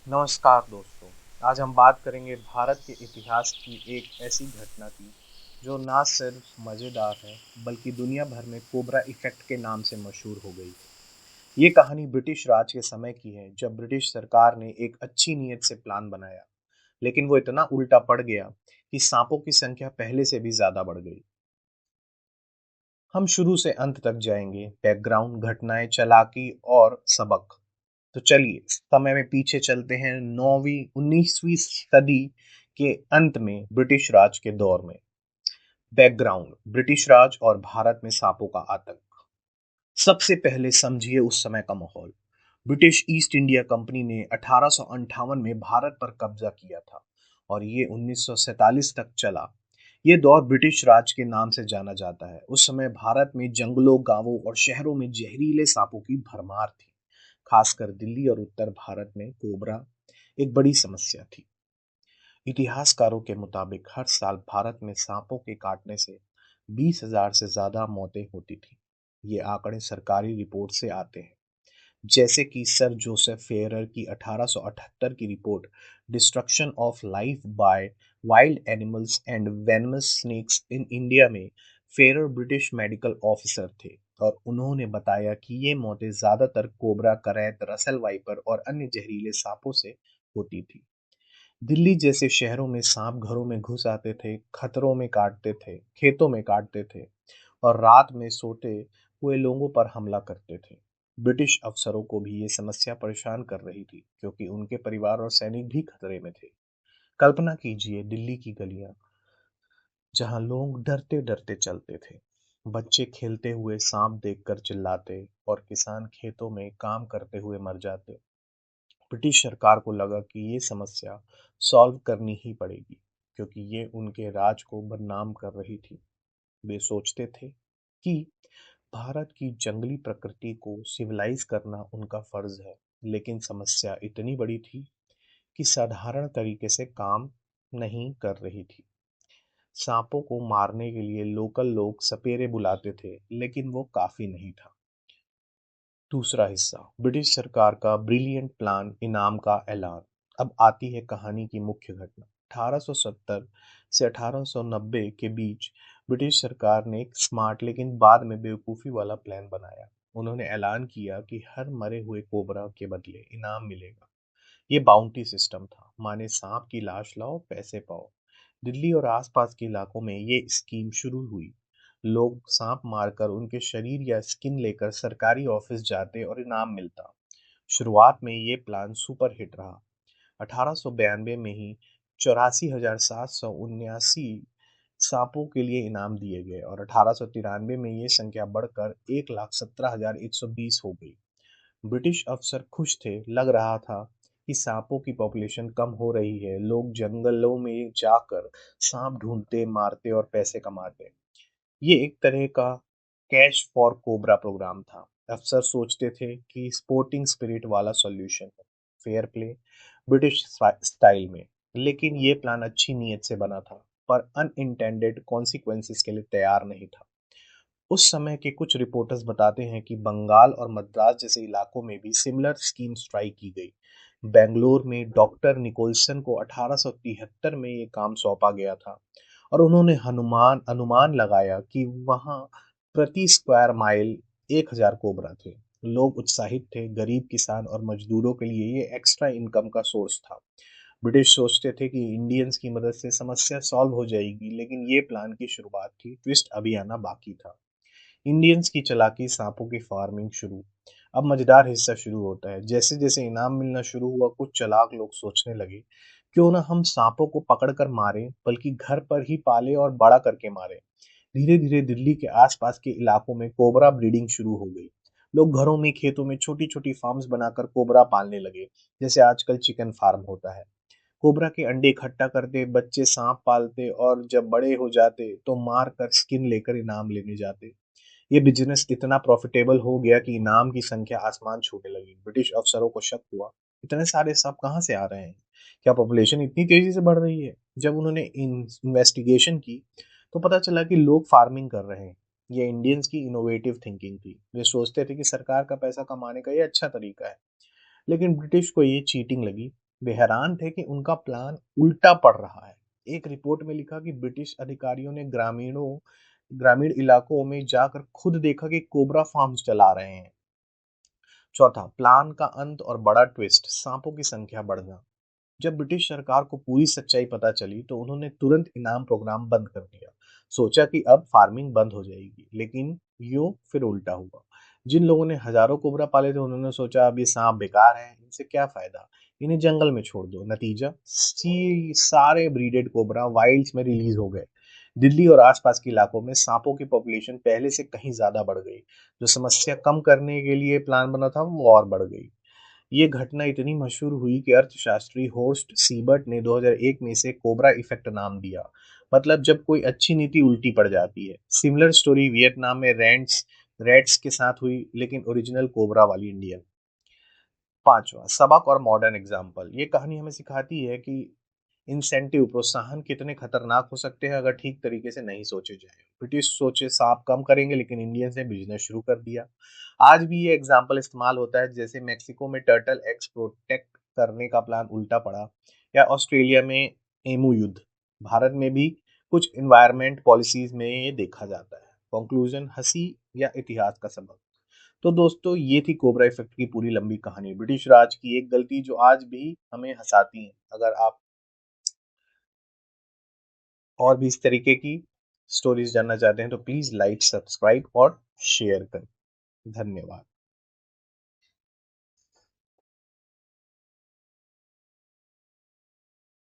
नमस्कार दोस्तों। आज हम बात करेंगे भारत के इतिहास की एक ऐसी घटना की जो ना सिर्फ मज़ेदार है बल्कि दुनिया भर में कोबरा इफेक्ट के नाम से मशहूर हो गई है। ये कहानी ब्रिटिश राज के समय की है जब ब्रिटिश सरकार ने एक अच्छी नीयत से प्लान बनाया, लेकिन वो इतना उल्टा पड़ गया कि सांपों की संख्या पहले से भी ज्यादा बढ़ गई। हम शुरू से अंत तक जाएंगे, बैकग्राउंड, घटनाएं, चालाकी और सबक। तो चलिए समय में पीछे चलते हैं 9वीं 19वीं सदी के अंत में ब्रिटिश राज के दौर में। बैकग्राउंड, ब्रिटिश राज और भारत में सांपों का आतंक। सबसे पहले समझिए उस समय का माहौल। ब्रिटिश ईस्ट इंडिया कंपनी ने 1858 में भारत पर कब्जा किया था और ये 1947 तक चला। ये दौर ब्रिटिश राज के नाम से जाना जाता है। उस समय भारत में जंगलों, गांवों और शहरों में जहरीले सांपों की भरमार थी। खासकर दिल्ली और उत्तर भारत में कोबरा एक बड़ी समस्या थी। इतिहासकारों के मुताबिक हर साल भारत में सांपों के काटने से 20,000 से ज्यादा मौतें होती थी। ये आंकड़े सरकारी रिपोर्ट से आते हैं, जैसे कि सर जोसेफ फेयरर की 1878 की report destruction of life by wild animals and venomous snakes in India में। फेरर ब्रिटिश मेडिकल ऑफिसर थे और उन्होंने बताया कि ये मौतें ज्यादातर कोबरा, करैत, रसल वाइपर और अन्य जहरीले सांपों से होती थी। दिल्ली जैसे शहरों में सांप घरों में घुस आते थे, खतरों में काटते थे, खेतों में काटते थे और रात में सोते हुए लोगों पर हमला करते थे। ब्रिटिश अफसरों को भी ये समस्या परेशान कर रही थी, क्योंकि उनके परिवार और सैनिक भी खतरे में थे। कल्पना कीजिए दिल्ली की गलियां जहां लोग डरते डरते चलते थे, बच्चे खेलते हुए सांप देखकर चिल्लाते और किसान खेतों में काम करते हुए मर जाते। ब्रिटिश सरकार को लगा कि ये समस्या सॉल्व करनी ही पड़ेगी, क्योंकि ये उनके राज को बदनाम कर रही थी। वे सोचते थे कि भारत की जंगली प्रकृति को सिविलाइज करना उनका फर्ज है, लेकिन समस्या इतनी बड़ी थी कि साधारण तरीके से काम नहीं कर रही थी। सांपों को मारने के लिए लोकल लोग सपेरे बुलाते थे, लेकिन वो काफी नहीं था। दूसरा हिस्सा, ब्रिटिश सरकार का ब्रिलियंट प्लान, इनाम का ऐलान। अब आती है कहानी की मुख्य घटना। 1870 से 1890 के बीच ब्रिटिश सरकार ने एक स्मार्ट लेकिन बाद में बेवकूफ़ी वाला प्लान बनाया। उन्होंने ऐलान किया कि हर मरे हुए कोबरा के बदले इनाम मिलेगा। ये बाउंटी सिस्टम था, माने सांप की लाश लाओ पैसे पाओ। दिल्ली और आसपास के इलाकों में ये स्कीम शुरू हुई। लोग सांप मारकर उनके शरीर या स्किन लेकर सरकारी ऑफिस जाते और इनाम मिलता। शुरुआत में ये प्लान सुपर हिट रहा। 1892 में ही 84,779 सांपों के लिए इनाम दिए गए और 1893 में ये संख्या बढ़कर 1,17,120 हो गई। ब्रिटिश अफसर खुश थे, लग रहा था कि सांपों की पॉपुलेशन कम हो रही है। लोग जंगलों में जाकर सांप ढूंढते, मारते और पैसे कमाते। ये एक तरह का कैश फॉर कोबरा प्रोग्राम था। अफसर सोचते थे कि स्पोर्टिंग स्पिरिट वाला सॉल्यूशन है, फेयर प्ले ब्रिटिश स्टाइल में। लेकिन ये प्लान अच्छी नीयत से बना था, पर अनइंटेंडेड कॉन्सिक्वेंसेस के लिए तैयार नहीं था। उस समय के कुछ रिपोर्टर्स बताते हैं कि बंगाल और मद्रास जैसे इलाकों में भी सिमिलर स्कीम्स ट्राई की गई। बेंगलोर में डॉक्टर निकोलसन को 1873 में ये काम सौंपा गया था और उन्होंने हनुमान अनुमान लगाया कि वहां प्रति स्क्वायर माइल 1,000 कोबरा थे। लोग उत्साहित थे, गरीब किसान और मजदूरों के लिए ये एक्स्ट्रा इनकम का सोर्स था। ब्रिटिश सोचते थे कि इंडियंस की मदद से समस्या सॉल्व हो जाएगी, लेकिन ये प्लान की शुरुआत थी, ट्विस्ट अभी आना बाकी था। इंडियंस की चालाकी, सांपों की फार्मिंग शुरू। अब मजेदार हिस्सा शुरू होता है। जैसे जैसे इनाम मिलना शुरू हुआ, कुछ चालाक लोग सोचने लगे, क्यों ना हम सांपों को पकड़कर मारें, बल्कि घर पर ही पाले और बड़ा करके मारें। धीरे धीरे दिल्ली के आसपास के इलाकों में कोबरा ब्रीडिंग शुरू हो गई। लोग घरों में, खेतों में छोटी छोटी फार्म्स बनाकर कोबरा पालने लगे, जैसे आजकल चिकन फार्म होता है। कोबरा के अंडे इकट्ठा करते, बच्चे सांप पालते और जब बड़े हो जाते तो मार कर स्किन लेकर इनाम लेने जाते। ये बिजनेस इतना प्रॉफिटेबल हो गया कि इनाम की संख्या आसमान छूने लगी। ब्रिटिश अफसरों को शक हुआ, इतने सारे सांप कहाँ से आ रहे हैं? क्या पॉपुलेशन इतनी तेजी से बढ़ रही है? जब उन्होंने इन्वेस्टिगेशन की तो पता चला कि लोग फार्मिंग कर रहे हैं। ये इंडियंस की इनोवेटिव थिंकिंग थी। वे सोचते थे कि सरकार का पैसा कमाने का ये अच्छा तरीका है, लेकिन ब्रिटिश को ये चीटिंग लगी। वे हैरान थे कि उनका प्लान उल्टा पड़ रहा है। एक रिपोर्ट में लिखा कि ब्रिटिश अधिकारियों ने ग्रामीण इलाकों में जाकर खुद देखा कि कोबरा फार्म्स चला रहे हैं। चौथा, प्लान का अंत और बड़ा ट्विस्ट, सांपों की संख्या बढ़ना। जब ब्रिटिश सरकार को पूरी सच्चाई पता चली तो उन्होंने तुरंत इनाम प्रोग्राम बंद कर दिया। सोचा कि अब फार्मिंग बंद हो जाएगी, लेकिन यो फिर उल्टा हुआ। जिन लोगों ने हजारों कोबरा पाले थे उन्होंने सोचा अब ये सांप बेकार हैं, इनसे क्या फायदा, इन्हें जंगल में छोड़ दो। नतीजा, सारे ब्रीडेड कोबरा वाइल्ड्स में रिलीज हो गए। दिल्ली और आसपास के इलाकों में सांपों की पॉपुलेशन पहले से कहीं ज्यादा बढ़ गई। जो समस्या कम करने के लिए प्लान बना था वो और बढ़ गई। ये घटना इतनी मशहूर हुई कि अर्थशास्त्री होर्स्ट सीबर्ट ने 2001 में इसे कोबरा इफेक्ट नाम दिया। मतलब जब कोई अच्छी नीति उल्टी पड़ जाती है। सिमिलर स्टोरी वियतनाम में रेड्स के साथ हुई, लेकिन ओरिजिनल कोबरा वाली इंडियन। पांचवा, सबक और मॉडर्न एग्जाम्पल। ये कहानी हमें सिखाती है कि इंसेंटिव प्रोत्साहन कितने खतरनाक हो सकते हैं अगर ठीक तरीके से नहीं सोचे जाए। ब्रिटिश सोचे सांप कम करेंगे, लेकिन इंडियंस ने बिजनेस शुरू कर दिया। आज भी ये एग्जाम्पल इस्तेमाल होता है, जैसे मेक्सिको में टर्टल एक्स प्रोटेक्ट करने का प्लान उल्टा पड़ा, या ऑस्ट्रेलिया में एमू युद्ध। भारत में भी कुछ इन्वायरमेंट पॉलिसीज में ये देखा जाता है। कंक्लूजन, हंसी या इतिहास का सबक। तो दोस्तों, ये थी कोबरा इफेक्ट की पूरी लंबी कहानी, ब्रिटिश राज की एक गलती जो आज भी हमें हंसाती है। अगर आप और भी इस तरीके की स्टोरीज जानना चाहते हैं तो प्लीज लाइक, सब्सक्राइब और शेयर करें। धन्यवाद।